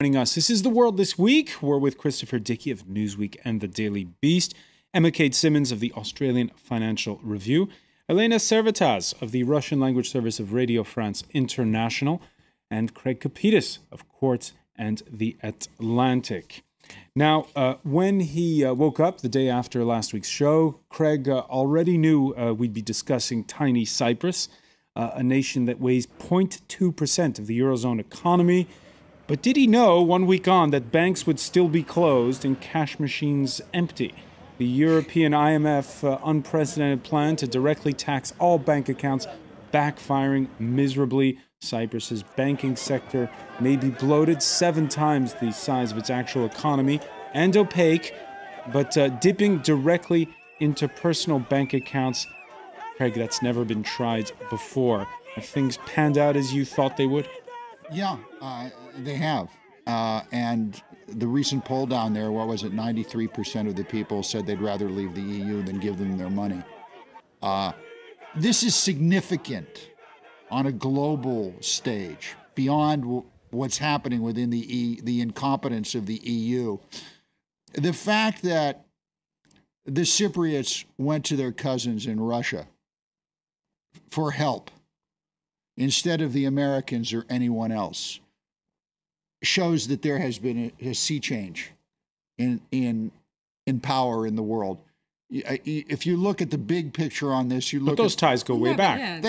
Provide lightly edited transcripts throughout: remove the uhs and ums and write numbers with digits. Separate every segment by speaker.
Speaker 1: Joining us, this is The World This Week. We're with Christopher Dickey of Newsweek and The Daily Beast, Maakad Symons of the Australian Financial Review, Helena Servettaz of the Russian language service of Radio France International, and Craig Copetas of Quartz and The Atlantic. Now, when he woke up the day after last week's show, Craig already knew we'd be discussing tiny Cyprus, a nation that weighs 0.2% of the Eurozone economy. But did he know 1 week on that banks would still be closed and cash machines empty? The European IMF unprecedented plan to directly tax all bank accounts backfiring miserably. Cyprus's banking sector may be bloated 7 times the size of its actual economy and opaque, but dipping directly into personal bank accounts. Craig, that's never been tried before. Have things panned out as you thought they would?
Speaker 2: Yeah, they have. And the recent poll down there, what was it, 93% of the people said they'd rather leave the EU than give them their money. This is significant on a global stage, beyond what's happening within the incompetence of the EU. The fact that the Cypriots went to their cousins in Russia for help instead of the Americans or anyone else shows that there has been a sea change in power in the world. If you look at the big picture on this, you look.
Speaker 1: But those ties go way back.
Speaker 3: Yeah,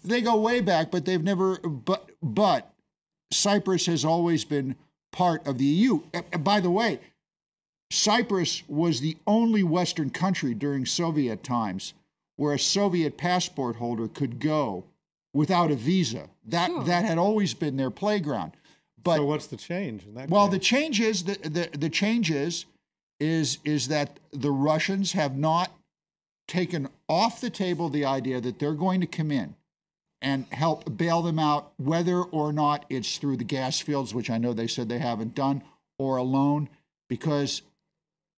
Speaker 2: they go way back, but they've never. But Cyprus has always been part of the EU. By the way, Cyprus was the only Western country during Soviet times where a Soviet passport holder could go without a visa. That had always been their playground. But
Speaker 4: so what's the change in that?
Speaker 2: Well,
Speaker 4: case?
Speaker 2: the change is the change is that the Russians have not taken off the table the idea that they're going to come in and help bail them out, whether or not it's through the gas fields, which I know they said they haven't done, or a loan, because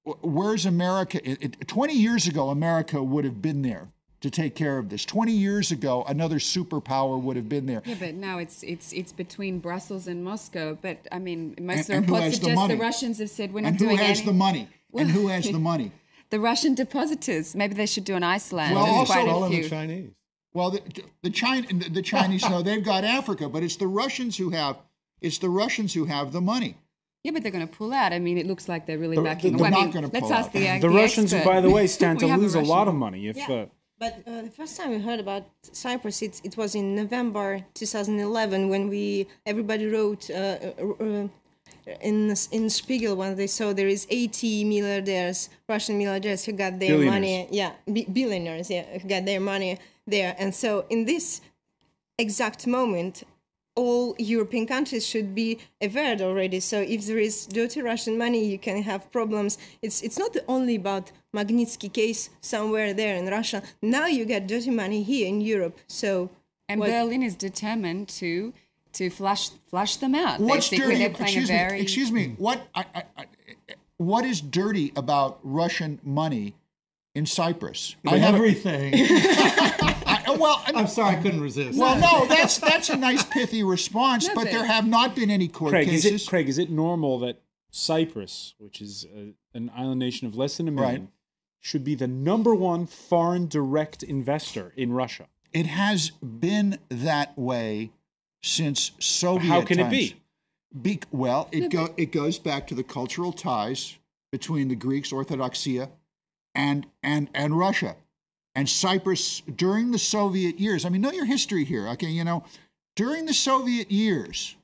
Speaker 2: where's America? 20 years ago, America would have been there to take care of this. 20 years ago, another superpower would have been there.
Speaker 3: Yeah, but now it's between Brussels and Moscow. But I mean, most of the reports suggest the Russians have said we're not doing anything.
Speaker 2: And who has the money? And who has the money?
Speaker 3: The Russian depositors. Maybe they should do an Iceland.
Speaker 2: Well,
Speaker 3: There's
Speaker 2: also
Speaker 3: quite
Speaker 4: all
Speaker 3: a
Speaker 4: in
Speaker 3: few.
Speaker 4: the Chinese.
Speaker 2: Well, the Chinese know they've got Africa, but it's the Russians who have the money.
Speaker 3: Yeah, but they're going to pull out. I mean, it looks like they're really backing.
Speaker 2: They're not going to pull
Speaker 3: let's
Speaker 2: out.
Speaker 3: ask
Speaker 1: The Russians,
Speaker 3: expert.
Speaker 1: by the way, stand to
Speaker 3: We have
Speaker 1: lose a
Speaker 3: Russian.
Speaker 1: lot of money if.
Speaker 5: Yeah. But the first time we heard about Cyprus, it was in November 2011 when everybody wrote in Spiegel when they saw there is 80 milliardaires, Russian milliardaires who got their money, billionaires, who got their money there. And so in this exact moment, all European countries should be aware already. So if there is dirty Russian money, you can have problems. It's not only about Magnitsky case somewhere there in Russia. Now you get dirty money here in Europe. So
Speaker 3: Berlin is determined to flush them out.
Speaker 2: What's
Speaker 3: Basically,
Speaker 2: dirty?
Speaker 3: they're playing
Speaker 2: Excuse me. What is dirty about Russian money in Cyprus?
Speaker 4: Everything.
Speaker 2: I'm
Speaker 4: sorry, I couldn't resist.
Speaker 2: Well, no, that's a nice pithy response, but there have not been any court cases.
Speaker 1: Craig, is it normal that Cyprus, which is an island nation of less than a million, should be the #1 foreign direct investor in Russia?
Speaker 2: It has been that way since Soviet
Speaker 1: How can
Speaker 2: times.
Speaker 1: it be?
Speaker 2: It goes back to the cultural ties between the Greeks, Orthodoxia, and Russia. And Cyprus, during the Soviet years, I mean, know your history here, okay? During the Soviet years,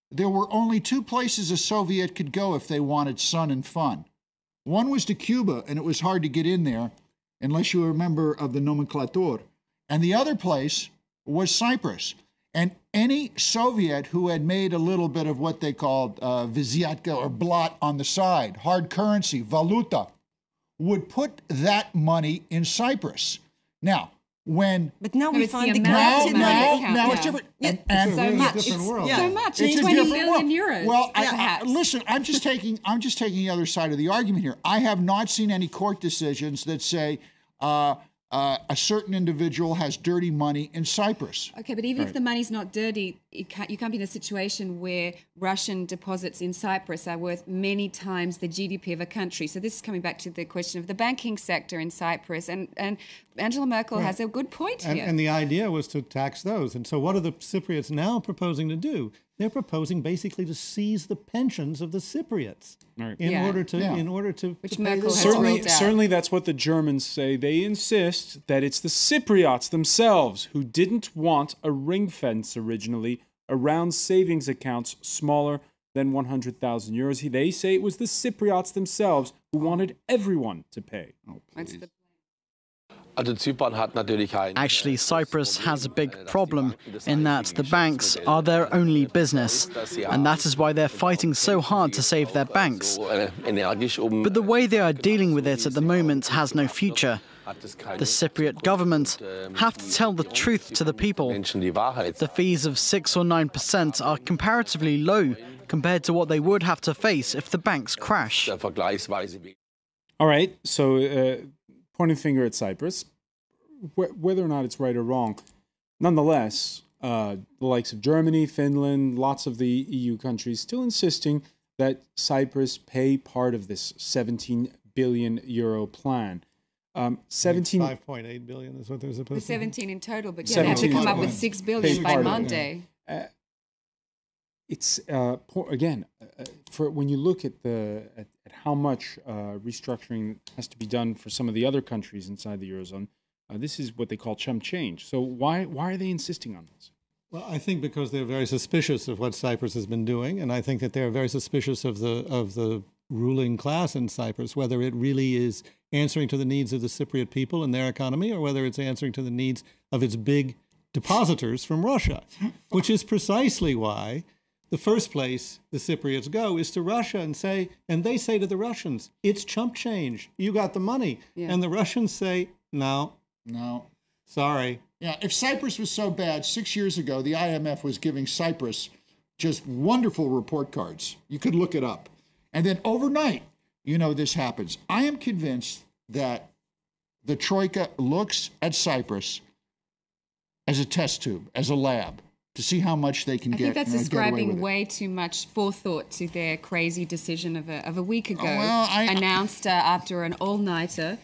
Speaker 2: there were only 2 places a Soviet could go if they wanted sun and fun. One was to Cuba, and it was hard to get in there, unless you were a member of the nomenclator. And the other place was Cyprus. And any Soviet who had made a little bit of what they called viziatka, or blot on the side, hard currency, valuta, would put that money in Cyprus. Now,
Speaker 5: But now we find the
Speaker 3: amount
Speaker 2: now it's different.
Speaker 3: It's so much.
Speaker 4: different world.
Speaker 3: So much.
Speaker 2: It's
Speaker 3: It's
Speaker 2: a
Speaker 3: 20
Speaker 2: different
Speaker 3: million
Speaker 2: world.
Speaker 3: euros.
Speaker 2: Well,
Speaker 3: perhaps.
Speaker 2: listen, I'm just taking the other side of the argument here. I have not seen any court decisions that say a certain individual has dirty money in Cyprus.
Speaker 3: Okay, but even if the money's not dirty, you can't be in a situation where Russian deposits in Cyprus are worth many times the GDP of a country. So this is coming back to the question of the banking sector in Cyprus. And Angela Merkel has a good point here.
Speaker 4: And the idea was to tax those. And so what are the Cypriots now proposing to do? They're proposing basically to seize the pensions of the Cypriots in order to
Speaker 3: which
Speaker 4: to
Speaker 3: Merkel has
Speaker 1: certainly that's what the Germans say. They insist that it's the Cypriots themselves who didn't want a ring fence originally around savings accounts smaller than 100,000 euros. They say it was the Cypriots themselves who wanted everyone to pay.
Speaker 6: Actually, Cyprus has a big problem in that the banks are their only business, and that is why they're fighting so hard to save their banks. But the way they are dealing with it at the moment has no future. The Cypriot government have to tell the truth to the people. The fees of 6 or 9% are comparatively low compared to what they would have to face if the banks crash.
Speaker 1: All right, so pointing finger at Cyprus, whether or not it's right or wrong, nonetheless, the likes of Germany, Finland, lots of the EU countries still insisting that Cyprus pay part of this 17 billion euro plan.
Speaker 4: 5.8 billion is what they're supposed to
Speaker 3: 17 in total, but they have to come up with 6 billion by Monday.
Speaker 1: It's again, for when you look at at how much restructuring has to be done for some of the other countries inside the Eurozone, this is what they call chump change. So why are they insisting on this?
Speaker 4: Well, I think because they're very suspicious of what Cyprus has been doing, and I think that they're very suspicious of the ruling class in Cyprus, whether it really is answering to the needs of the Cypriot people and their economy, or whether it's answering to the needs of its big depositors from Russia, which is precisely why the first place the Cypriots go is to Russia and they say to the Russians, it's chump change. You got the money. Yeah. And the Russians say, no, sorry.
Speaker 2: Yeah, if Cyprus was so bad, 6 years ago, the IMF was giving Cyprus just wonderful report cards. You could look it up. And then overnight, this happens. I am convinced that the Troika looks at Cyprus as a test tube, as a lab, to see how much they can get.
Speaker 3: I think that's ascribing way too much forethought to their crazy decision of a week ago, announced after an all-nighter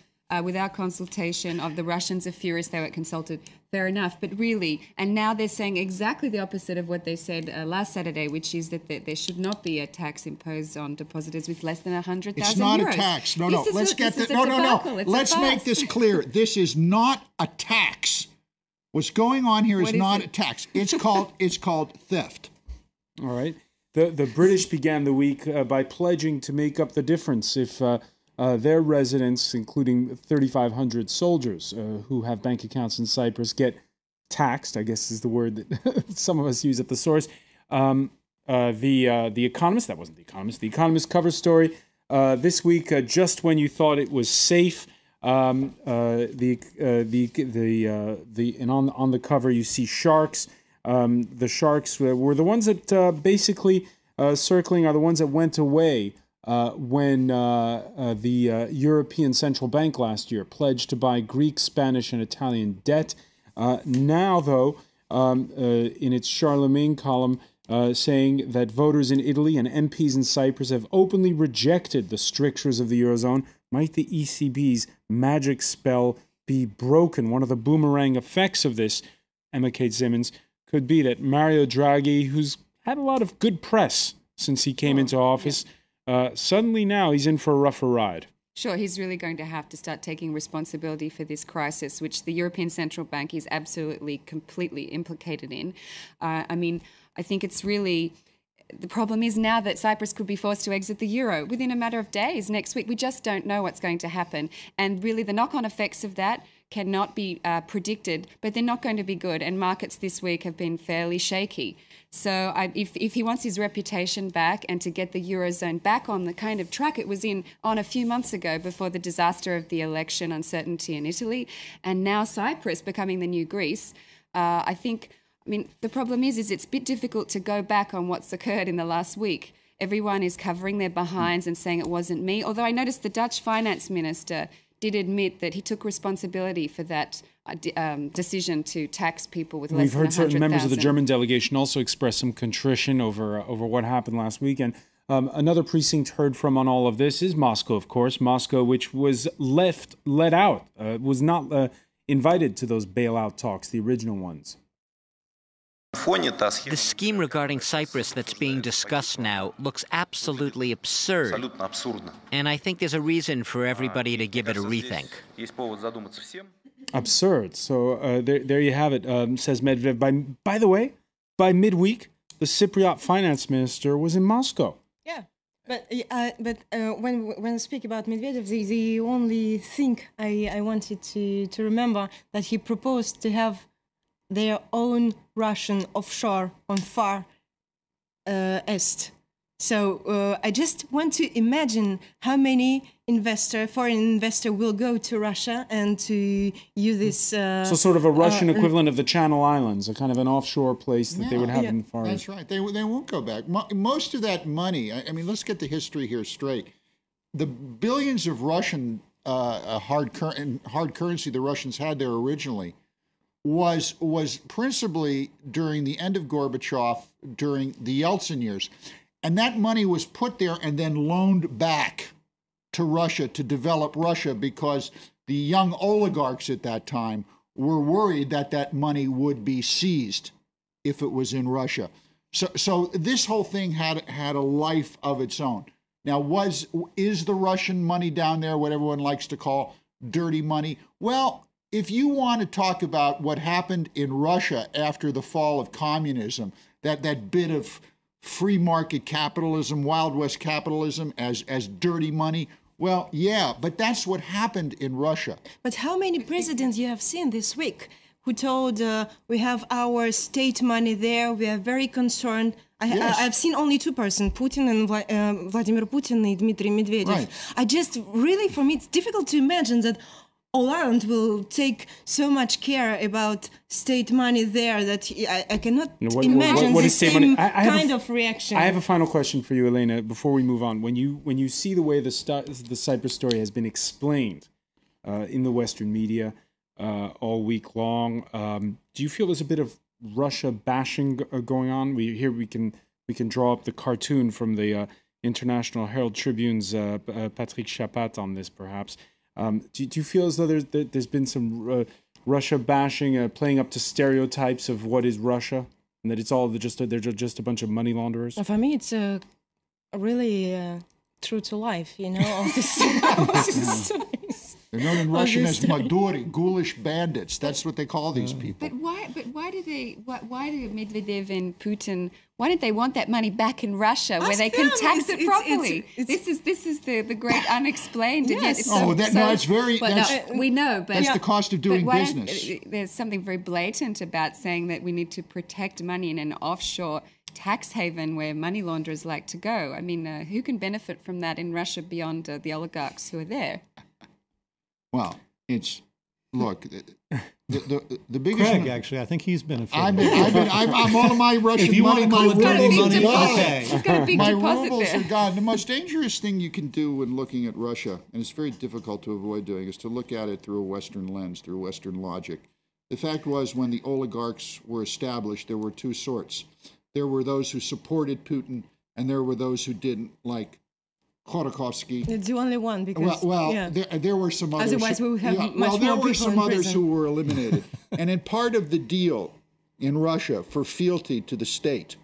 Speaker 3: without consultation of the Russians. Are furious they weren't consulted. Fair enough, but really, and now they're saying exactly the opposite of what they said last Saturday, which is that there should not be a tax imposed on depositors with less than 100,000 euros.
Speaker 2: It's not a tax. No. Let's get this. No. Let's make this clear. This is not a tax. What's going on here is not a tax. It's called theft.
Speaker 1: All right. The British began the week by pledging to make up the difference if their residents, including 3,500 soldiers who have bank accounts in Cyprus, get taxed, I guess is the word that some of us use at the source. The Economist, that wasn't The Economist, The Economist cover story this week, just when you thought it was safe, and on the cover you see sharks. The sharks were the ones that basically circling are the ones that went away when the European Central Bank last year pledged to buy Greek, Spanish, and Italian debt. Now, though, in its Charlemagne column, saying that voters in Italy and MPs in Cyprus have openly rejected the strictures of the Eurozone. Might the ECB's magic spell be broken? One of the boomerang effects of this, Maakad Symons, could be that Mario Draghi, who's had a lot of good press since he came into office, suddenly now he's in for a rougher ride.
Speaker 3: Sure, he's really going to have to start taking responsibility for this crisis, which the European Central Bank is absolutely, completely implicated in. I think it's really... The problem is now that Cyprus could be forced to exit the euro within a matter of days next week. We just don't know what's going to happen. And really the knock-on effects of that cannot be predicted, but they're not going to be good. And markets this week have been fairly shaky. So if he wants his reputation back and to get the Eurozone back on the kind of track it was on a few months ago before the disaster of the election uncertainty in Italy, and now Cyprus becoming the new Greece, the problem is it's a bit difficult to go back on what's occurred in the last week. Everyone is covering their behinds and saying it wasn't me. Although I noticed the Dutch finance minister did admit that he took responsibility for that decision to tax people with less
Speaker 1: We've
Speaker 3: than
Speaker 1: heard certain members of the
Speaker 3: 100,000.
Speaker 1: German delegation also express some contrition over what happened last weekend. Another precinct heard from on all of this is Moscow, of course. Moscow, which was let out, was not invited to those bailout talks, the original ones.
Speaker 7: The scheme regarding Cyprus that's being discussed now looks absolutely absurd. And I think there's a reason for everybody to give it a rethink.
Speaker 1: Absurd. So there you have it, says Medvedev. By the way, by midweek, the Cypriot finance minister was in Moscow.
Speaker 5: Yeah, but when I speak about Medvedev, the only thing I wanted to remember that he proposed to have their own Russian offshore on far east. So I just want to imagine how many foreign investor will go to Russia and to use this.
Speaker 1: So sort of a Russian equivalent of the Channel Islands, a kind of an offshore place that they would have in the Far East.
Speaker 2: That's right. They won't go back. Most of that money, I mean, let's get the history here straight. The billions of Russian hard currency the Russians had there originally was principally during the end of Gorbachev, during the Yeltsin years. And that money was put there and then loaned back to Russia to develop Russia because the young oligarchs at that time were worried that that money would be seized if it was in Russia. So this whole thing had a life of its own. Now, is the Russian money down there what everyone likes to call dirty money? Well, if you want to talk about what happened in Russia after the fall of communism, that bit of free market capitalism, Wild West capitalism as dirty money, well, yeah, but that's what happened in Russia.
Speaker 5: But how many presidents you have seen this week who told we have our state money there, we are very concerned? I've seen only two persons, Putin and Vladimir Putin and Dmitry Medvedev.
Speaker 2: Right.
Speaker 5: For me, it's difficult to imagine that Hollande will take so much care about state money there that I cannot imagine the same kind of reaction.
Speaker 1: I have a final question for you, Helena, before we move on. When you see the way the Cyprus story has been explained in the Western media all week long, do you feel there's a bit of Russia bashing going on? We can draw up the cartoon from the International Herald Tribune's Patrick Chapat on this, perhaps. Do you feel as though there's been some Russia bashing, playing up to stereotypes of what is Russia, and that it's all they're just a bunch of money launderers?
Speaker 5: For me, it's really true to life, all this stories.
Speaker 2: They're known in Russian as Maduri, ghoulish bandits. That's what they call these people.
Speaker 3: But why do Medvedev and Putin? Why did they want that money back in Russia where they can tax it properly? This is the great unexplained.
Speaker 5: Yes.
Speaker 3: And yet it's we know, but
Speaker 2: that's the cost of doing business.
Speaker 3: There's something very blatant about saying that we need to protect money in an offshore tax haven where money launderers like to go. I mean, who can benefit from that in Russia beyond the oligarchs who are there?
Speaker 2: Well, look, the biggest.
Speaker 4: Craig, actually, I think he's benefiting.
Speaker 2: I'm all of my Russian money. My rubles are gone. The most dangerous thing you can do when looking at Russia, and it's very difficult to avoid doing, is to look at it through a Western lens, through Western logic. The fact was, when the oligarchs were established, there were two sorts. There were those who supported Putin, and there were those who didn't, like Khodorkovsky.
Speaker 5: It's the only one because
Speaker 2: there were some others.
Speaker 5: Otherwise, we would have much more people in prison. There were some others who were eliminated.
Speaker 2: And in part of the deal in Russia for fealty to the state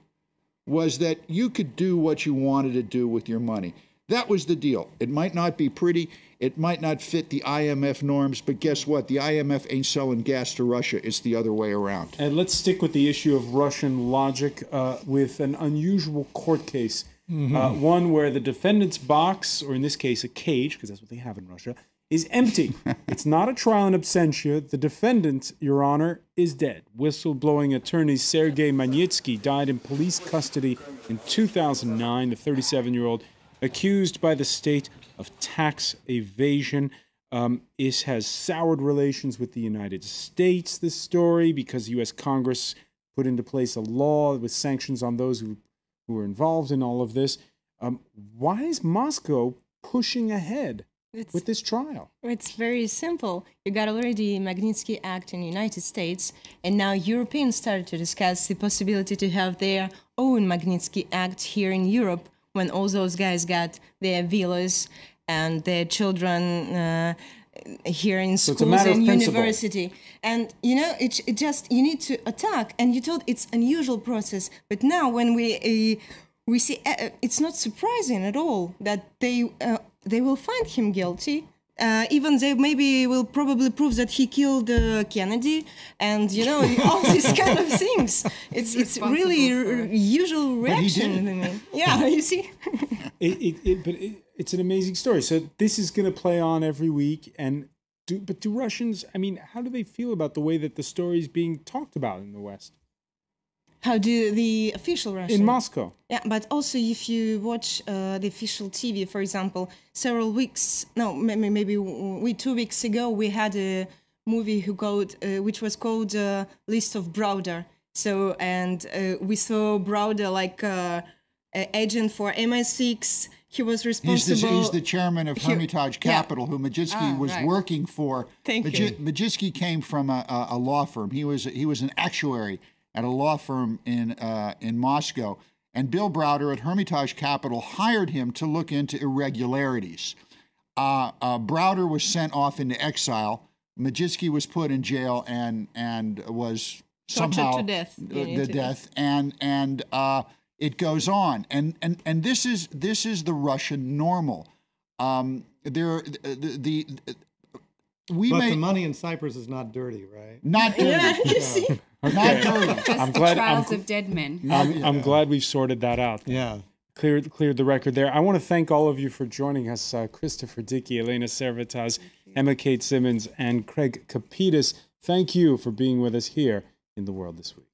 Speaker 2: was that you could do what you wanted to do with your money. That was the deal. It might not be pretty. It might not fit the IMF norms, but guess what? The IMF ain't selling gas to Russia. It's the other way around.
Speaker 1: And let's stick with the issue of Russian logic with an unusual court case. Mm-hmm. One where the defendant's box, or in this case a cage, because that's what they have in Russia, is empty. It's not a trial in absentia. The defendant, Your Honor, is dead. Whistleblowing attorney Sergei Magnitsky died in police custody in 2009. The 37-year-old accused by the state of tax evasion. It has soured relations with the United States, this story, because the U.S. Congress put into place a law with sanctions on those who were involved in all of this. Why is Moscow pushing ahead with this trial?
Speaker 5: It's very simple. You got already Magnitsky Act in the United States, and now Europeans started to discuss the possibility to have their own Magnitsky Act here in Europe when all those guys got their villas and their children here in schools and university. And, you know, it just, you need to attack. And you told it's unusual process. But now when we see, it's not surprising at all that they will find him guilty. Even they maybe will probably prove that he killed Kennedy, and you know all these kind of things. It's really usual reaction. I mean, yeah, you see.
Speaker 1: It's an amazing story. So this is going to play on every week, and do Russians? I mean, how do they feel about the way that the story is being talked about in the West?
Speaker 5: How do the official Russian?
Speaker 1: In Moscow.
Speaker 5: Yeah, but also if you watch the official TV, for example, maybe 2 weeks ago, we had a movie which was called List of Browder. So, and we saw Browder like agent for MI6. He was responsible.
Speaker 2: He's the chairman of Hermitage Capital, who Magnitsky was working for.
Speaker 5: Thank you.
Speaker 2: Magnitsky came from a law firm. He was an actuary at a law firm in Moscow, and Bill Browder at Hermitage Capital hired him to look into irregularities. Browder was sent off into exile. Magnitsky was put in jail and was somehow
Speaker 5: to death.
Speaker 2: And it goes on. And this is the Russian normal.
Speaker 4: The money in Cyprus is not dirty, right?
Speaker 2: Not dirty.
Speaker 5: Yeah, you see.
Speaker 2: Not dirty.
Speaker 1: I'm glad.
Speaker 3: Trials of dead men.
Speaker 1: I'm glad we've sorted that out.
Speaker 4: Yeah.
Speaker 1: Cleared the record there. I want to thank all of you for joining us. Christopher Dickey, Helena Servettaz, Emma Kate Symons, and Craig Copetas. Thank you for being with us here in The World This Week.